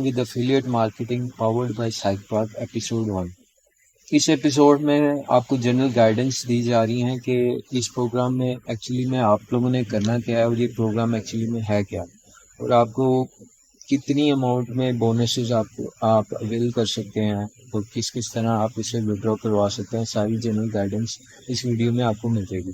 with affiliate marketing powered by PsychPath episode 1. اس episode میں آپ کو جنرل گائیڈنس دی جا رہی ہیں کہ اس پروگرام میں ایکچولی میں آپ لوگوں نے کرنا کیا ہے اور یہ پروگرام ایکچولی میں ہے کیا اور آپ کو کتنی اماؤنٹ میں بونسز آپ اویل کر سکتے ہیں اور کس طرح آپ اسے وڈرا کروا سکتے ہیں. ساری جنرل گائیڈنس اس ویڈیو میں آپ کو مل جائے گی.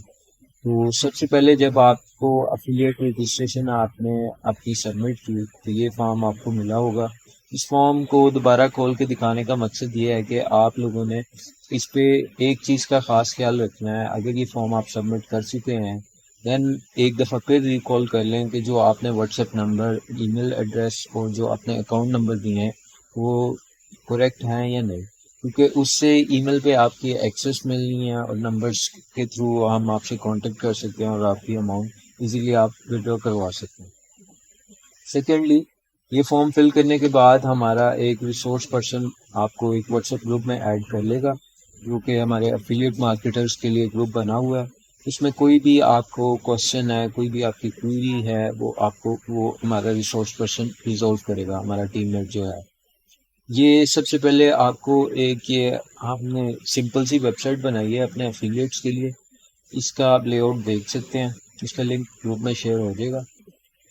تو سب سے پہلے جب آپ کو افیلیٹ رجسٹریشن آپ نے اپنی سبمٹ کی تو یہ فارم آپ کو ملا ہوگا. اس فارم کو دوبارہ کھول کے دکھانے کا مقصد یہ ہے کہ آپ لوگوں نے اس پہ ایک چیز کا خاص خیال رکھنا ہے. اگر یہ فارم آپ سبمٹ کر چکے ہیں دین ایک دفعہ پھر ریکال کر لیں کہ جو آپ نے واٹس ایپ نمبر، ای میل ایڈریس اور جو اپنے اکاؤنٹ نمبر دیے ہیں وہ کریکٹ ہیں یا نہیں، کیونکہ اس سے ای میل پہ آپ کی ایکسیس ملنی ہے اور نمبرس کے تھرو ہم آپ سے کانٹیکٹ کر سکتے ہیں اور آپ کی اماؤنٹ ایزیلی آپ وڈرا کروا سکتے ہیں. سیکنڈلی، یہ فارم فل کرنے کے بعد ہمارا ایک ریسورس پرسن آپ کو ایک واٹس ایپ گروپ میں ایڈ کر لے گا جو کہ ہمارے افیلیٹ مارکیٹرز کے لیے گروپ بنا ہوا ہے. اس میں کوئی بھی آپ کو کوشچن ہے، کوئی بھی آپ کی کوئری ہے، وہ ہمارا ریسورس پرسن ریزالو کرے گا، ہمارا ٹیم میٹ جو ہے. یہ سب سے پہلے آپ کو ہم نے سمپل سی ویب سائٹ بنائی ہے اپنے افیلیٹس کے لیے. اس کا آپ لے آؤٹ دیکھ سکتے ہیں، اس کا لنک گروپ میں شیئر ہو جائے گا.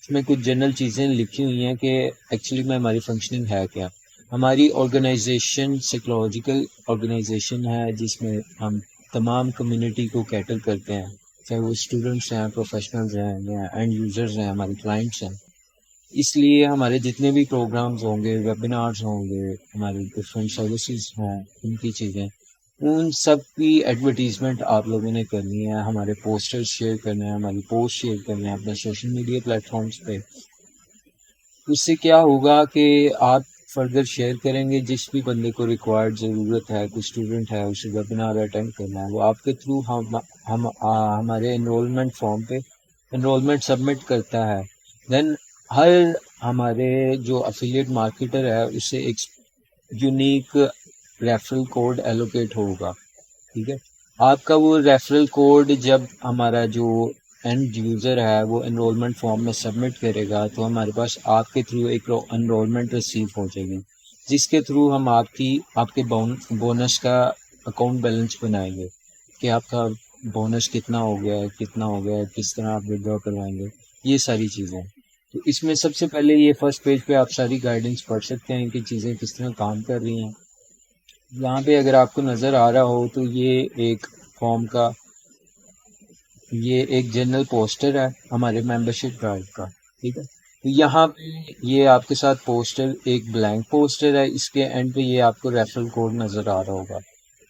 اس میں کچھ جنرل چیزیں لکھی ہوئی ہیں کہ ایکچولی میں ہماری فنکشننگ ہے کیا. ہماری آرگنائزیشن سائیکولوجیکل آرگنائزیشن ہے جس میں ہم تمام کمیونٹی کو کیٹر کرتے ہیں، چاہے وہ اسٹوڈنٹس ہیں، پروفیشنلز ہیں یا اینڈ یوزرز ہیں، ہمارے کلائنٹس ہیں. اس لیے ہمارے جتنے بھی پروگرامز ہوں گے، ویبینارز ہوں گے، ہماری ڈفرینٹ سروسز ہیں، ان کی چیزیں، ان سب کی ایڈورٹیزمنٹ آپ لوگوں نے کرنی ہے. ہمارے پوسٹر شیئر کرنے ہیں، ہماری پوسٹ شیئر کرنے ہیں اپنے سوشل میڈیا پلیٹ فارمز پہ. اس سے کیا ہوگا کہ آپ فردر شیئر کریں گے، جس بھی بندے کو ریکوائرڈ ضرورت ہے، کوئی اسٹوڈنٹ ہے اسے ویبینار اٹینڈ کرنا ہے، وہ آپ کے تھرو ہمارے انرولمنٹ فارم پہ انرولمنٹ سبمٹ کرتا ہے. دین ہر ہمارے جو افیلیٹ مارکیٹر ہے اس سے ایک یونیک ریفرل کوڈ ایلوکیٹ ہوگا. ٹھیک ہے، آپ کا وہ ریفرل کوڈ جب ہمارا جو اینڈ یوزر ہے وہ انرولمنٹ فارم میں سبمٹ کرے گا تو ہمارے پاس آپ کے تھرو ایک انرولمنٹ ریسیو ہو جائے گی، جس کے تھرو ہم آپ کے بونس کا اکاؤنٹ بیلنس بنائیں گے کہ آپ کا بونس کتنا ہو گیا ہے، کس طرح آپ ودرا کروائیں گے، یہ ساری چیزیں. تو اس میں سب سے پہلے یہ فرسٹ پیج پہ آپ ساری گائیڈنس پڑھ سکتے ہیں کہ چیزیں کس طرح کام کر رہی ہیں. یہاں پہ اگر آپ کو نظر آ رہا ہو تو یہ ایک فارم کا یہ ایک جنرل پوسٹر ہے ہمارے ممبرشپ ڈرائیو کا. ٹھیک ہے، تو یہاں پہ یہ آپ کے ساتھ پوسٹر ایک بلینک پوسٹر ہے، اس کے اینڈ پہ یہ آپ کو ریفرل کوڈ نظر آ رہا ہوگا.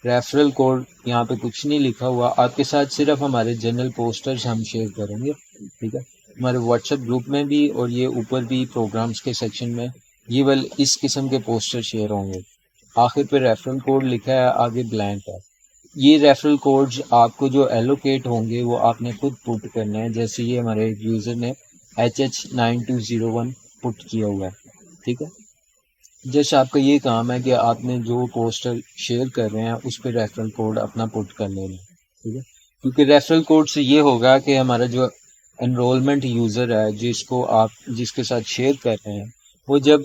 ریفرل کوڈ یہاں پہ کچھ نہیں لکھا ہوا، آپ کے ساتھ صرف ہمارے جنرل پوسٹرز ہم شیئر کریں گے. ٹھیک ہے، ہمارے واٹس ایپ گروپ میں بھی اور یہ اوپر بھی پروگرامز کے سیکشن میں یہ اس قسم کے پوسٹر شیئر ہوں گے. آخر پہ ریفرل کوڈ لکھا ہے، آگے بلینک ہے. یہ ریفرل کوڈز آپ کو جو ایلوکیٹ ہوں گے وہ آپ نے خود پٹ کرنا ہے، جیسے یہ ہمارے یوزر نے HH9201 پٹ کیا ہوا ہے. ٹھیک ہے، جیسے آپ کا یہ کام ہے کہ آپ نے جو پوسٹر شیئر کر رہے ہیں اس پہ ریفرل کوڈ اپنا پٹ کر لینا. ٹھیک ہے، کیونکہ ریفرل کوڈ سے یہ ہوگا کہ ہمارا جو انرولمنٹ یوزر ہے جس کے ساتھ شیئر کر رہے ہیں وہ جب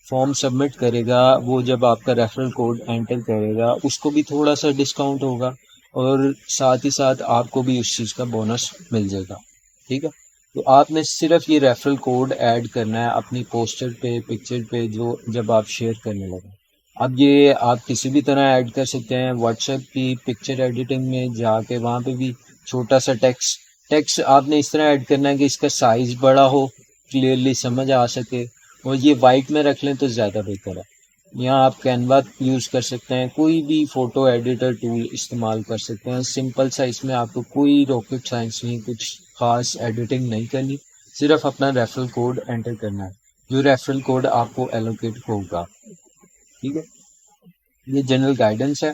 فارم سبمٹ کرے گا، وہ جب آپ کا ریفرل کوڈ انٹر کرے گا اس کو بھی تھوڑا سا ڈسکاؤنٹ ہوگا اور ساتھ ہی ساتھ آپ کو بھی اس چیز کا بونس مل جائے گا. ٹھیک ہے، تو آپ نے صرف یہ ریفرل کوڈ ایڈ کرنا ہے اپنی پوسٹر پہ، پکچر پہ، جب آپ شیئر کرنے لگیں. اب یہ آپ کسی بھی طرح ایڈ کر سکتے ہیں. واٹس ایپ کی پکچر ایڈیٹنگ میں جا کے وہاں پہ بھی چھوٹا سا ٹیکسٹ آپ نے اس طرح ایڈ کرنا ہے کہ اس کا سائز بڑا ہو، کلیئرلی سمجھ آ سکے، اور یہ وائٹ میں رکھ لیں تو زیادہ بہتر ہے. یہاں آپ کینوا یوز کر سکتے ہیں، کوئی بھی فوٹو ایڈیٹر ٹول استعمال کر سکتے ہیں. سمپل سا، اس میں آپ کو کوئی راکٹ سائنس نہیں، کچھ خاص ایڈیٹنگ نہیں کرنی، صرف اپنا ریفرل کوڈ انٹر کرنا ہے جو ریفرل کوڈ آپ کو ایلوکیٹ ہوگا. ٹھیک ہے، یہ جنرل گائیڈنس ہے.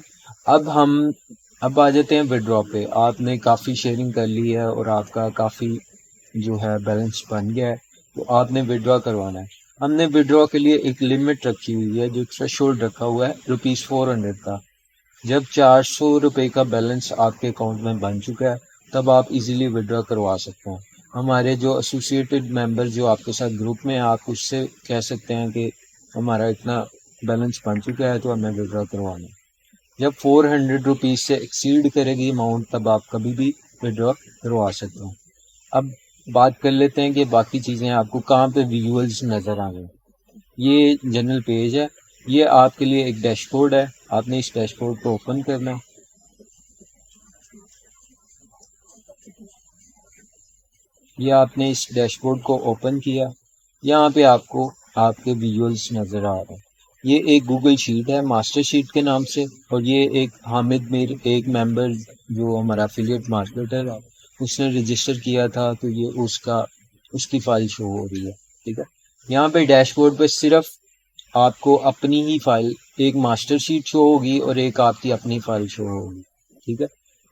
اب آ جاتے ہیں وڈرا پہ. آپ نے کافی شیئرنگ کر لی ہے اور آپ کا کافی جو ہے بیلنس بن گیا ہے، تو آپ نے وڈرا کروانا ہے. ہم نے وڈرا کے لیے ایک لمٹ رکھی ہوئی ہے، جو تھریش ہولڈ رکھا ہوا ہے ₹400 کا. جب 400 روپے کا بیلنس آپ کے اکاؤنٹ میں بن چکا ہے تب آپ ایزیلی وڈرا کروا سکتے ہیں. ہمارے جو ایسوسیٹڈ ممبر جو آپ کے ساتھ گروپ میں ہیں، آپ اس سے کہہ سکتے ہیں کہ ہمارا اتنا بیلنس بن چکا ہے تو ہمیں ودرا کروانا ہے. جب 400 روپیز سے ایکسیڈ کرے گی اماؤنٹ تب آپ کبھی بھی ودرا کروا سکتے ہیں. اب بات کر لیتے ہیں کہ باقی چیزیں آپ کو کہاں پہ ویژولز نظر آ گئے. یہ جنرل پیج ہے, یہ آپ کے لیے ایک ڈیش بورڈ ہے. آپ نے اس ڈیش بورڈ کو اوپن کرنا ہے. یہ آپ نے اس ڈیش بورڈ کو اوپن کیا, یہاں پہ آپ کو آپ کے ویژولز نظر آ رہے ہیں. یہ ایک گوگل شیٹ ہے ماسٹر شیٹ کے نام سے, اور یہ ایک حامد میر ایک ممبر جو ہمارا افیلیٹ مارکیٹر ہے اس نے رجسٹر کیا تھا, تو یہ اس کی فائل شو ہو رہی ہے. ٹھیک ہے, یہاں پہ ڈیش بورڈ پہ صرف آپ کو اپنی ہی فائل, ایک ماسٹر شیٹ شو ہوگی اور ایک آپ کی اپنی فائل شو ہوگی. ٹھیک ہے,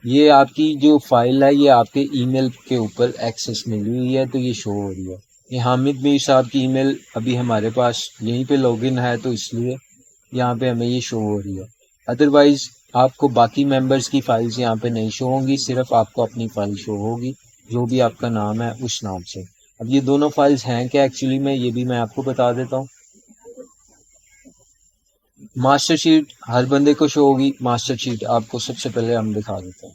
یہ آپ کی جو فائل ہے یہ آپ کے ای میل کے اوپر ایکسیس ملی ہوئی ہے, تو یہ شو ہو رہی ہے. یہ حامد میر صاحب کی ای میل ابھی ہمارے پاس یہیں پہ لاگ ان ہے, تو اس لیے یہاں پہ ہمیں یہ شو ہو رہی ہے. ادروائز آپ کو باقی ممبرس کی فائلز یہاں پہ نہیں شو ہوں گی, صرف آپ کو اپنی فائل شو ہوگی جو بھی آپ کا نام ہے اس نام سے. اب یہ دونوں فائلز ہیں کیا ایکچولی میں, یہ بھی میں آپ کو بتا دیتا ہوں. ماسٹر شیٹ ہر بندے کو شو ہوگی. ماسٹر شیٹ آپ کو سب سے پہلے ہم دکھا دیتے ہیں.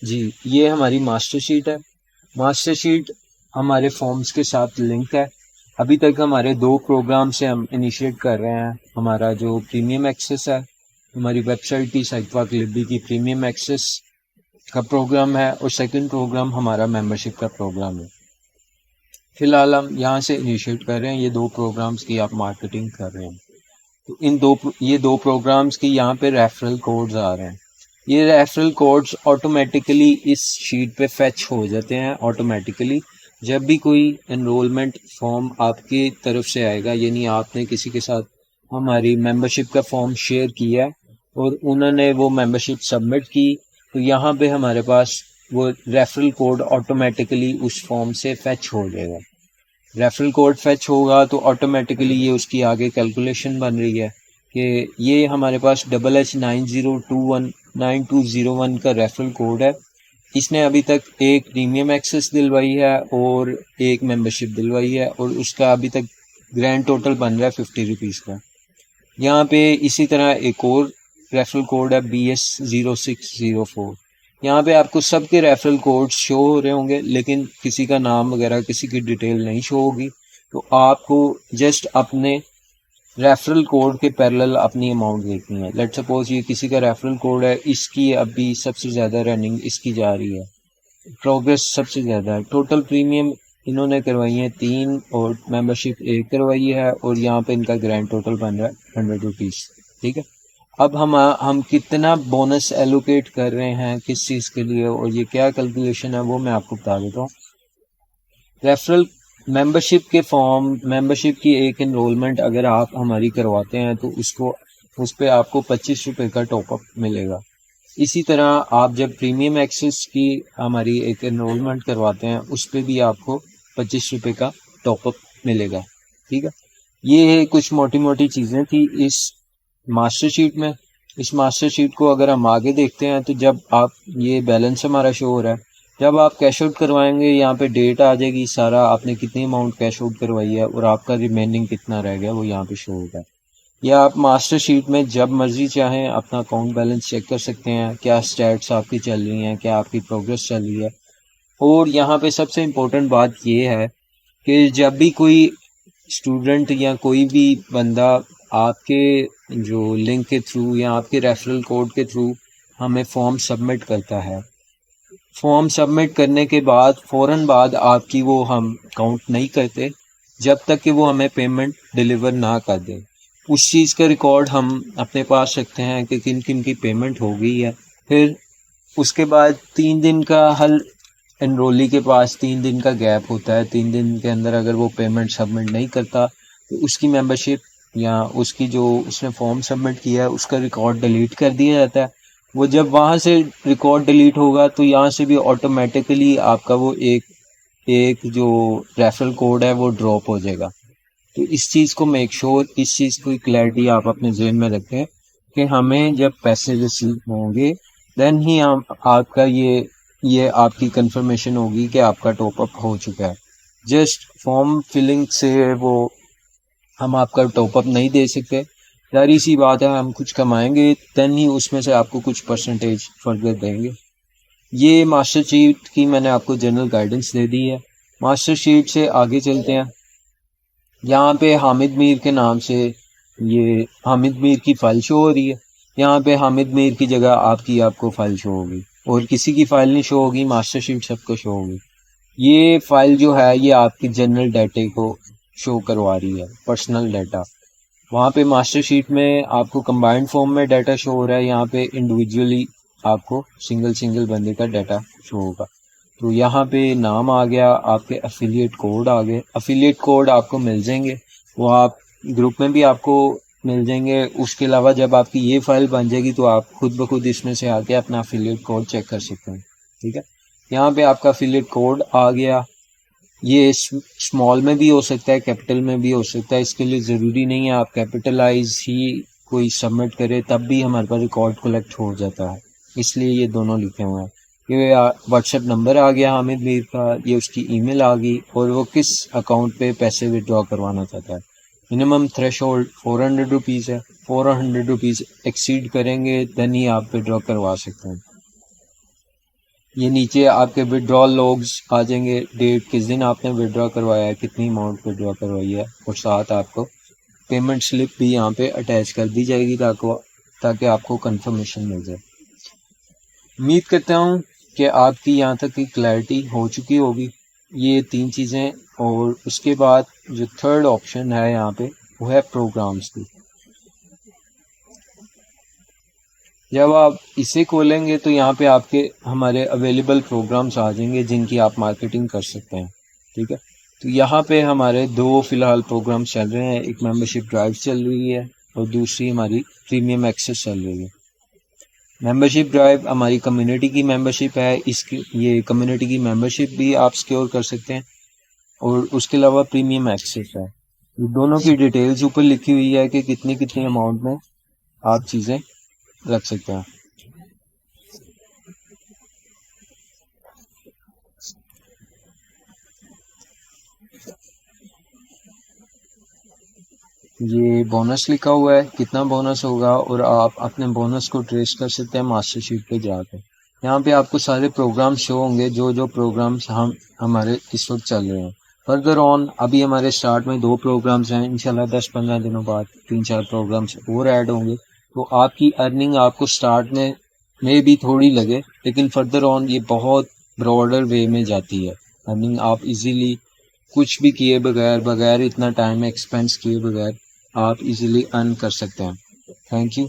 جی, یہ ہماری ماسٹر شیٹ ہے. ماسٹر شیٹ ہمارے فارمز کے ساتھ لنک ہے. ابھی تک ہمارے 2 پروگرام سے ہم انیشیٹ کر رہے ہیں. ہمارا جو پریمیم ایکسیس ہے, ہماری ویب سائٹ کی سائٹ پاک لبی کی پریمیم ایکسیس کا پروگرام ہے, اور سیکنڈ پروگرام ہمارا ممبرشپ کا پروگرام ہے. فی الحال ہم یہاں سے انیشیٹ کر رہے ہیں, یہ 2 پروگرامز کی آپ مارکیٹنگ کر رہے ہیں. تو یہ دو پروگرامز کی یہاں پہ ریفرل کوڈز آ رہے ہیں. یہ ریفرل کوڈز آٹومیٹیکلی اس شیٹ پہ فیچ ہو جاتے ہیں آٹومیٹیکلی جب بھی کوئی انرولمنٹ فارم آپ کی طرف سے آئے گا. یعنی آپ نے کسی کے ساتھ ہماری ممبرشپ کا فارم شیئر کیا اور انہوں نے وہ ممبرشپ سبمٹ کی, تو یہاں پہ ہمارے پاس وہ ریفرل کوڈ آٹومیٹیکلی اس فارم سے فیچ ہو جائے گا. ریفرل کوڈ فیچ ہوگا تو آٹومیٹیکلی یہ اس کی آگے کیلکولیشن بن رہی ہے کہ یہ ہمارے پاس HH90219201 کا ریفرل کوڈ ہے. اس نے ابھی تک ایک پریمیم ایکسس دلوائی ہے اور ایک ممبرشپ دلوائی ہے, اور اس کا ابھی تک گرینڈ ٹوٹل بن رہا ہے 50 روپیز کا. یہاں پہ اسی طرح ایک اور ریفرل کوڈ ہے BS0604. یہاں پہ آپ کو سب کے ریفرل کوڈ شو ہو رہے ہوں گے, لیکن کسی کا نام وغیرہ کسی کی ڈیٹیل نہیں شو ہوگی. تو آپ کو جسٹ اپنے ریفرل کوڈ کے پیرلل اپنی اماؤنٹ دیکھنی ہے. لیٹ سپوز یہ کسی کا ریفرل کوڈ ہے, اس کی ابھی سب سے زیادہ رننگ اس کی جا رہی ہے, پروگرس سب سے زیادہ ہے. ٹوٹل پریمیم انہوں نے کروائی ہیں 3 اور ممبرشپ 1 کروائی ہے, اور یہاں پہ ان کا گرینڈ ٹوٹل بن رہا ہے 100 روپیز. ٹھیک ہے, اب ہم کتنا بونس ایلوکیٹ کر رہے ہیں کس چیز کے لیے اور یہ کیا کیلکولیشن ہے وہ میں آپ کو بتا دیتا ہوں. ریفرل ممبرشپ کے فارم, ممبرشپ کی ایک انرولمنٹ اگر آپ ہماری کرواتے ہیں تو اس پہ آپ کو 25 روپے کا ٹاپ اپ ملے گا. اسی طرح آپ جب پریمیم ایکسس کی ہماری ایک انرولمنٹ کرواتے ہیں اس پہ بھی آپ کو 25 روپے کا ٹاپ اپ ملے گا. ٹھیک ہے, یہ کچھ موٹی موٹی چیزیں تھی اس ماسٹر شیٹ میں. اس ماسٹر شیٹ کو اگر ہم آگے دیکھتے ہیں تو جب آپ یہ بیلنس ہمارا شو ہو رہا ہے, جب آپ کیش آؤٹ کروائیں گے یہاں پہ ڈیٹ آ جائے گی, سارا آپ نے کتنی اماؤنٹ کیش آؤٹ کروائی ہے اور آپ کا ریمیننگ کتنا رہ گیا وہ یہاں پہ شو ہوگا. یا آپ ماسٹر شیٹ میں جب مرضی چاہیں اپنا اکاؤنٹ بیلنس چیک کر سکتے ہیں, کیا اسٹیٹس آپ کی چل رہی ہیں, کیا آپ کی پروگرس چل رہی ہے. اور یہاں پہ سب سے امپورٹنٹ بات یہ ہے کہ جب بھی کوئی اسٹوڈنٹ یا کوئی بھی بندہ آپ کے جو لنک کے تھرو یا آپ کے ریفرل کوڈ کے تھرو ہمیں فارم سبمٹ کرتا ہے, فارم سبمٹ کرنے کے بعد فوراً بعد آپ کی وہ ہم کاؤنٹ نہیں کرتے جب تک کہ وہ ہمیں پیمنٹ ڈلیور نہ کر دے. اس چیز کا ریکارڈ ہم اپنے پاس رکھتے ہیں کہ کن کن کی پیمنٹ ہو گئی ہے. پھر اس کے بعد 3 دن کا حل انرولی کے پاس 3 دن کا گیپ ہوتا ہے. 3 دن کے اندر اگر وہ پیمنٹ سبمٹ نہیں کرتا تو اس کی ممبرشپ یا اس کی جو اس نے فارم سبمٹ کیا ہے اس کا ریکارڈ ڈیلیٹ کر دیا جاتا ہے. وہ جب وہاں سے ریکارڈ ڈیلیٹ ہوگا تو یہاں سے بھی آٹومیٹیکلی آپ کا وہ ایک جو ریفرل کوڈ ہے وہ ڈراپ ہو جائے گا. تو اس چیز کو میک شور اس چیز کی کلیئرٹی آپ اپنے ذہن میں رکھیں کہ ہمیں جب پیسے ریسیو ہوں گے دین ہی آپ کا یہ آپ کی کنفرمیشن ہوگی کہ آپ کا ٹاپ اپ ہو چکا ہے. جسٹ فارم فلنگ سے وہ ہم آپ کا ٹاپ اپ نہیں دے سکتے. ظاہری سی بات ہے ہم کچھ کمائیں گے دین ہی اس میں سے آپ کو کچھ پرسنٹیج فردر دیں گے. یہ ماسٹر شیٹ کی میں نے آپ کو جنرل گائیڈنس دے دی ہے. ماسٹر شیٹ سے آگے چلتے ہیں. یہاں پہ حامد میر کے نام سے یہ حامد میر کی فائل شو ہو رہی ہے. یہاں پہ حامد میر کی جگہ آپ کو فائل شو ہوگی اور کسی کی فائل نہیں شو ہوگی, ماسٹر شیٹ سب کو شو ہوگی. یہ فائل جو ہے یہ آپ کی جنرل ڈیٹے کو شو کروا رہی ہے, پرسنل ڈیٹا. وہاں پہ ماسٹر شیٹ میں آپ کو کمبائنڈ فارم میں ڈیٹا شو ہو رہا ہے, یہاں پہ انڈیویجولی آپ کو سنگل بندے کا ڈیٹا شو ہوگا. تو یہاں پہ نام آ گیا, آپ کے افیلیٹ کوڈ آ گئے. افیلیٹ کوڈ آپ کو مل جائیں گے, وہ آپ گروپ میں بھی آپ کو مل جائیں گے. اس کے علاوہ جب آپ کی یہ فائل بن جائے گی تو آپ خود بخود اس میں سے آ کے اپنا افیلیٹ کوڈ چیک کر سکتے ہیں. ٹھیک ہے, یہاں پہ آپ کا افیلیٹ کوڈ آ گیا. یہ اسمال میں بھی ہو سکتا ہے, کیپٹل میں بھی ہو سکتا ہے. اس کے لیے ضروری نہیں ہے آپ کیپٹلائز ہی کوئی سبمٹ کرے تب بھی ہمارے پاس ریکارڈ کلیکٹ ہو جاتا ہے. اس لیے یہ دونوں لکھے ہوئے ہیں. یہ واٹس ایپ نمبر آ گیا حامد میر کا, یہ اس کی ای میل آ گئی, اور وہ کس اکاؤنٹ پہ پیسے ودرا کروانا چاہتا ہے. منیمم تھریش ہولڈ 400 روپیز ہے. 400 روپیز ایکسیڈ کریں گے دین ہی آپ ودرا کروا سکتے ہیں. یہ نیچے آپ کے ودرال لوگز آ جائیں گے, ڈیٹ کس دن آپ نے ودرا کروایا ہے, کتنی اماؤنٹ ودرا کروائی ہے, اور ساتھ آپ کو پیمنٹ سلپ بھی یہاں پہ اٹیچ کر دی جائے گی تاکہ آپ کو کنفرمیشن مل جائے. امید کرتا ہوں کہ آپ کی یہاں تک کی کلیئرٹی ہو چکی ہوگی. یہ 3 چیزیں, اور اس کے بعد جو تھرڈ آپشن ہے یہاں پہ وہ ہے پروگرامز کی. جب آپ اسے کھولیں گے تو یہاں پہ آپ کے ہمارے اویلیبل پروگرامز آ جائیں گے جن کی آپ مارکیٹنگ کر سکتے ہیں. ٹھیک ہے, تو یہاں پہ ہمارے 2 فی الحال پروگرام چل رہے ہیں. ایک ممبرشپ ڈرائیو چل رہی ہے اور دوسری ہماری پریمیم ایکسس چل رہی ہے. ممبرشپ ڈرائیو ہماری کمیونٹی کی ممبرشپ ہے. یہ کمیونٹی کی ممبرشپ بھی آپ سکیور کر سکتے ہیں, اور اس کے علاوہ پریمیم ایکسس ہے. یہ دونوں کی ڈیٹیلز اوپر لکھی ہوئی ہے کہ کتنی اماؤنٹ میں آپ چیزیں رکھ سکتے ہیں. یہ بونس لکھا ہوا ہے, کتنا بونس ہوگا, اور آپ اپنے بونس کو ٹریس کر سکتے ہیں ماسٹر شیٹ پہ جا کے. یہاں پہ آپ کو سارے پروگرام شو ہوں گے جو پروگرامس ہمارے اس وقت چل رہے ہیں. فردر آن ابھی ہمارے سٹارٹ میں 2 پروگرامس ہیں, انشاءاللہ 10-15 دنوں بعد 3-4 پروگرامس اور ایڈ ہوں گے. تو آپ کی ارننگ آپ کو سٹارٹ میں بھی تھوڑی لگے, لیکن فردر آن یہ بہت براڈر وے میں جاتی ہے. ارننگ آپ ایزیلی کچھ بھی کیے بغیر اتنا ٹائم ایکسپینس کیے بغیر آپ ایزیلی ارن کر سکتے ہیں. Thank you.